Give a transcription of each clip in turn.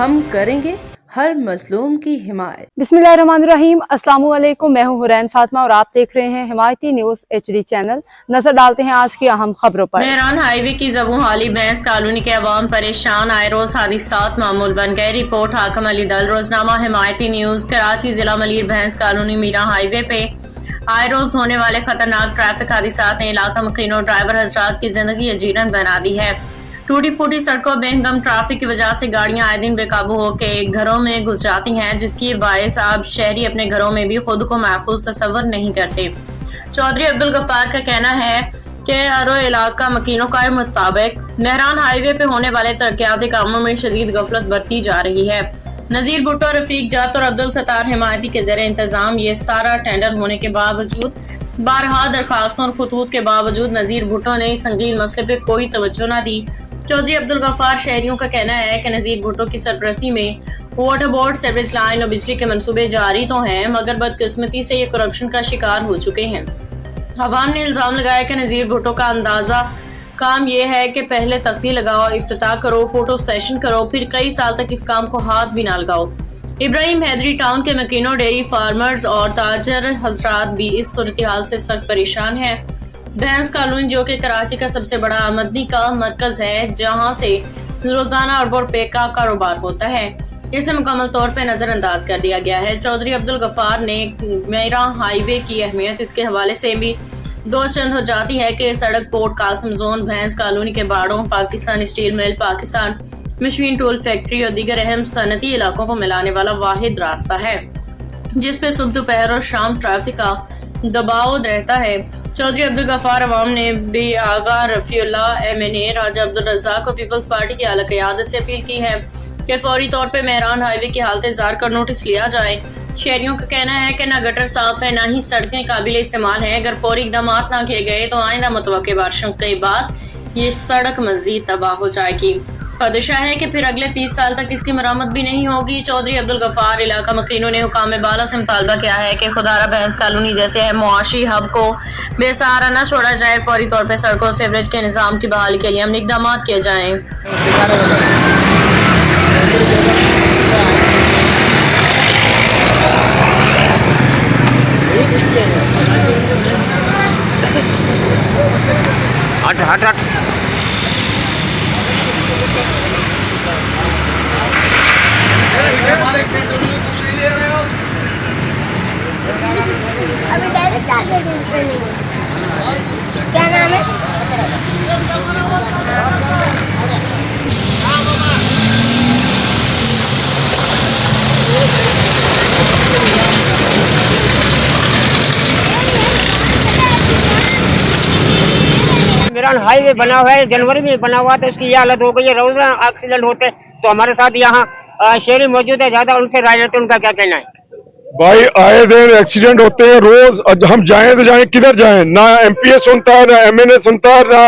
हम करेंगे हर मजलूम की हिमायत। बिस्मिल्लाहिर्रहमानिर्रहीम। अस्सलाम वालेकुम। मैं हूँ हुरैन फातिमा और आप देख रहे हैं हिमायती न्यूज HD चैनल। नजर डालते हैं आज की अहम खबरों पर। मेहरान हाईवे की जबूहाली बैंस कॉलोनी के अवाम परेशान, आए रोज हादिसात मामूल बन गए। रिपोर्ट हाकिम अली दल, रोजनामा हिमायती न्यूज। कराची जिला मलिर बैंस कॉलोनी मीरा हाईवे पे आए रोज होने वाले खतरनाक ट्रैफिक हादिसात ने इलाका मुकीनों ड्राइवर हजरात की जिंदगी अजीरन बना दी है। टूटी फूटी सड़कों, बेहंगम ट्रैफिक की वजह से गाड़ियां आए दिन बेकाबू होकर घरों में घुस जाती हैं, जिसकी बायस अब शहरी अपने घरों में भी खुद को महफूज तस्वर नहीं करते। चौधरी अब्दुल गफ्फार का कहना है कि अरो इलाका मकीनों के मुताबिक मेहरान हाईवे पे होने वाले तरक्याती कामों में शदीद गफलत बरती जा रही है। नजीर भुट्टो, रफीक जात और अब्दुल सत्तार हिमायती के जरिए इंतजाम ये सारा टेंडर होने के बावजूद, बारहा दरखास्तों और खतूत के बावजूद नजीर भुट्टो ने इस संगीन मसले पे कोई तवज्जो न दी। चौधरी अब्दुल गफ्फार शहरियों का कहना है कि नजीर भुट्टो की सरपरस्ती में वाटर बोर्ड, सीवरेज लाइन और बिजली के मंसूबे जारी तो हैं, मगर बदकिस्मती से ये करप्शन का शिकार हो चुके हैं। अवाम ने इल्जाम लगाया कि नजीर भुट्टो का अंदाजा काम ये है कि पहले तख्ती लगाओ, इफ्तिताह करो, फोटो सेशन करो, फिर कई साल तक इस काम को हाथ भी ना लगाओ। इब्राहिम हैदरी टाउन के मकीनों, डेयरी फार्मर्स और ताजर हजरात भी इस सूरत हाल से सख्त परेशान है। बैंस कॉलोनी, जो कि कराची का सबसे बड़ा आमदनी का मरकज है, जहां से रोजाना अरबों रुपए का कारोबार होता है, इसे मुकम्मल तौर पर नजरअंदाज कर दिया गया है। चौधरी अब्दुल गफ्फार ने मेरा हाईवे की अहमियत इसके हवाले से भी दो चंद हो जाती है कि सड़क पोर्ट कासिम जोन, भैंस कॉलोनी के बाड़ों, Pakistan steel mill, Pakistan machine tool factory और दीगर अहम सनती इलाकों को मिलाने वाला वाहिद रास्ता है, जिसपे सुबह, दोपहर और शाम ट्रैफिक का दबाव रहता है। चौधरी अब्दुल गफ्फार अवाम ने भी आगा रफीउल्लाह MNA राजा अब्दुल रज़ाक को पीपल्स पार्टी की आला क़यादत से अपील की है कि फौरी तौर पर मेहरान हाईवे की हालत ज़ार का नोटिस लिया जाए। शहरियों का कहना है कि न गटर साफ है, न ही सड़कें काबिल इस्तेमाल हैं। अगर फौरी इकदाम न किए गए तो आइंदा मुतवक्के बारिशों के बाद ये सड़क मजीद तबाह हो जाएगी। खदशा है कि फिर अगले 30 साल तक इसकी मरम्मत भी नहीं होगी। चौधरी अब्दुल गफ्फार इलाका मकीनों ने हुकाम बाला से मुतालबा किया है कि खुदारा भैंस कॉलोनी जैसे है मुआशी हब को बेसहारा न छोड़ा जाए। फौरी तौर पर सड़कों, सीवरेज के निज़ाम की बहाली के लिए अमली इक़दाम किए जाएं। हट अभी डायरेक्ट आगे क्या नाम है? मेरा हाईवे बना हुआ है, जनवरी में बना हुआ था, उसकी ये हालत हो गई है। रोज एक्सीडेंट होते तो हमारे साथ यहाँ शहरी मौजूद है, ज्यादा उनसे राय लेते, उनका क्या कहना है? भाई आए दिन एक्सीडेंट होते हैं रोज, हम जाएं तो जाएं किधर जाएं? ना MPA सुनता है, ना MNA सुनता है, ना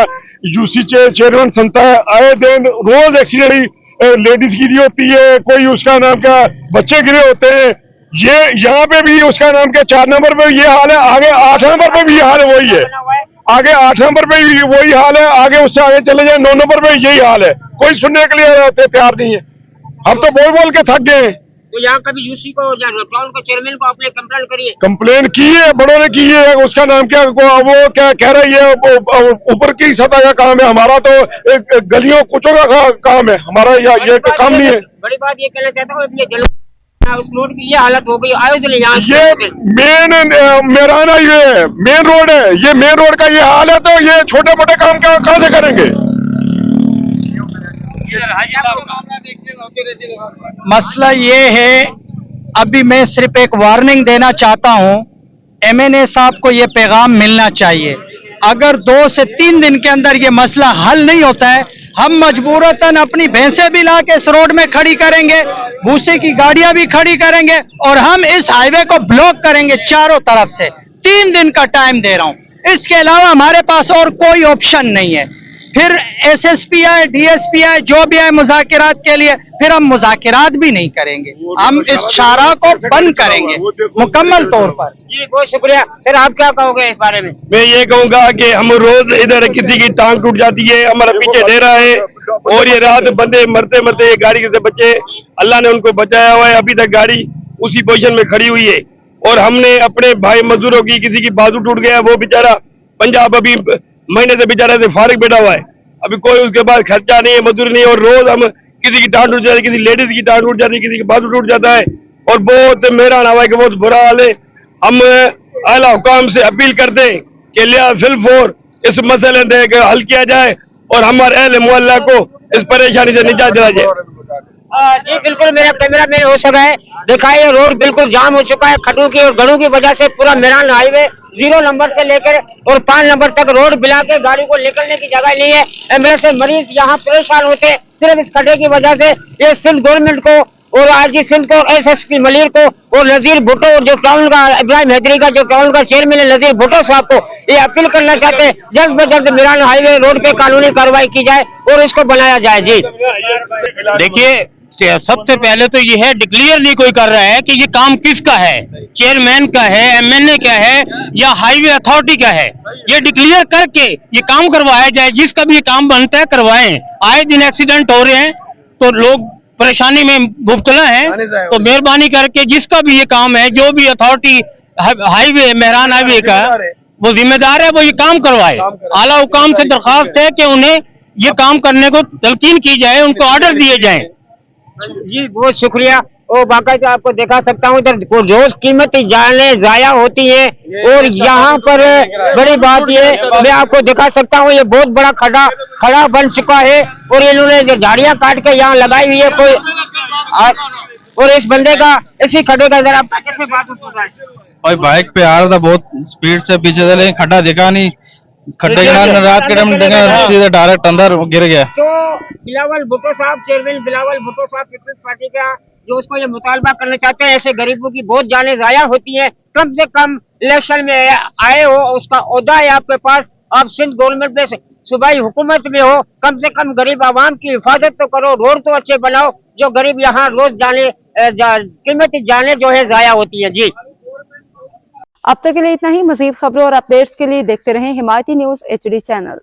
UC चेयरमैन सुनता है। आए दिन रोज एक्सीडेंट लेडीज गिरी होती है, कोई उसका नाम क्या, बच्चे गिरे होते हैं। ये यहाँ पे भी उसका नाम क्या 4 नंबर पे ये हाल है, आगे 8 नंबर पे भी हाल वही है, आगे 8 नंबर पे भी वही हाल है, आगे उससे आगे चले जाए 9 नंबर पे यही हाल है। कोई सुनने के लिए तैयार नहीं है। हम तो बोल बोल के थक गए। तो यहाँ कभी UC को या टाउन के चेयरमैन को आपने कंप्लेंट करी है? कंप्लेन की है, बड़ों ने की है। उसका नाम क्या, वो क्या कह रही है, ऊपर की सतह का काम है, हमारा तो एक गलियों कुचों का काम है, हमारा ये काम नहीं है। बड़ी बात ये कहना चाहता हूँ, उस रोड की ये हालत हो गई, आए दिन यहाँ ये मेन मेहरान हाईवे है, मेन रोड है, ये मेन रोड का ये हाल है, तो ये छोटे मोटे काम कहाँ से करेंगे? मसला ये है, अभी मैं सिर्फ एक वार्निंग देना चाहता हूं, MNA साहब को ये पैगाम मिलना चाहिए। अगर 2 से 3 दिन के अंदर ये मसला हल नहीं होता है, हम मजबूरतन अपनी भैंसें भी ला के इस रोड में खड़ी करेंगे, भूसे की गाड़ियां भी खड़ी करेंगे और हम इस हाईवे को ब्लॉक करेंगे चारों तरफ से। 3 दिन का टाइम दे रहा हूं, इसके अलावा हमारे पास और कोई ऑप्शन नहीं है। फिर एसएसपी आए, डीएसपी आए, जो भी आए मुज़ाकिरात के लिए, फिर हम मुज़ाकिरात भी नहीं करेंगे, हम इस शारा को बंद करेंगे मुकम्मल तौर पर। जी बहुत शुक्रिया सर, आप क्या कहोगे इस बारे में? मैं ये कहूंगा कि हम रोज इधर किसी की टांग टूट जाती है, हमारा पीछे डेरा है, और ये रात बंदे मरते मरते ये गाड़ी से बचे, अल्लाह ने उनको बचाया हुआ है, अभी तक गाड़ी उसी पोजीशन में खड़ी हुई है। और हमने अपने भाई मजदूरों की, किसी की बाजू टूट गया, वो बेचारा पंजाब अभी महीने से बेचारा से फारिग बैठा हुआ है, अभी कोई उसके पास खर्चा नहीं है, मजदूरी नहीं है, और रोज हम किसी की टांग टूट जाती है, किसी लेडीज की टांग टूट जाती है, किसी की बाजू टूट जाता है, और बहुत मेहरान हवा के बहुत बुरा हाल है। हम आला हुकाम से अपील करते हैं कि लिया फिलफोर इस मसले को हल किया जाए और हमारे अहले मोहल्ला को इस परेशानी से निजात दिला जाए। जी बिल्कुल, मेरा कैमरा मैन हो सका है, देखा ये रोड बिल्कुल जाम हो चुका है, खड्डों की और गड़ों की वजह से पूरा मेरान हाईवे 0 नंबर से लेकर और 5 नंबर तक रोड मिला के गाड़ी को निकलने की जगह नहीं है। एम्बुलेंस से मरीज यहाँ परेशान होते हैं सिर्फ इस खड्डे की वजह से। ये सिंध गवर्नमेंट को और आरजी सिंध को, एसएसपी मलिर को और नजीर भुट्टो, जो टाउन का इब्राहिम हैदरी का जो टाउन का चेयरमैन है नजीर भुट्टो साहब को ये अपील करना चाहते हैं जल्द से जल्द मेरान हाईवे रोड पे कानूनी कार्रवाई की जाए और इसको बनाया जाए। जी देखिए, सबसे पहले तो ये है, डिक्लेयर नहीं कोई कर रहा है कि ये काम किसका है, चेयरमैन का है, एमएनए का है या हाईवे अथॉरिटी का है। ये डिक्लेयर करके ये काम करवाया जाए, जिसका भी ये काम बनता है करवाएं। आए दिन एक्सीडेंट हो रहे हैं तो लोग परेशानी में मुब्तला हैं, तो मेहरबानी करके जिसका भी ये काम है, जो भी अथॉरिटी हाईवे मेहरान हाईवे का वो जिम्मेदार है, वो ये काम करवाए। आला हुकाम से दरखास्त है कि उन्हें ये काम करने को तलकीन की जाए, उनको ऑर्डर दिए जाएं। जी बहुत शुक्रिया। और बाकायदा आपको दिखा सकता हूँ इधर रोज कीमती जानें जाया होती है, और यहाँ पर बड़ी बात ये मैं आपको दिखा सकता हूँ, ये बहुत बड़ा खड़ा बन चुका है और इन्होंने जो झाड़ियाँ काट के यहाँ लगाई हुई है कोई, और इस बंदे का इसी खड्डे का इधर आपका कैसे बात होता है? और बाइक पे आ रहा था बहुत स्पीड से, पीछे से, लेकिन खड्डा दिखा नहीं, खड्डे के नाम रात के टाइम सीधा डायरेक्ट अंदर गिर गया। तो बिलावल भुट्टो साहब, चेयरमैन बिलावल भुट्टो साहब पीपल्स पार्टी का, जो उसको ये मुतालबा करना चाहते हैं ऐसे गरीबों की बहुत जानें जाया होती हैं, कम से कम इलेक्शन में आए हो, उसका ओहदा है आपके पास, आप सिंध गवर्नमेंट में सूबाई हुकूमत में हो, कम से कम गरीब आवाम की हिफाजत तो करो, रोड तो अच्छे बनाओ, जो गरीब यहाँ रोज कीमती जाने जो है जाया होती है। जी अब तक के लिए इतना ही। मजीद खबरों और अपडेट्स के लिए देखते रहें हिमायती न्यूज़ HD चैनल।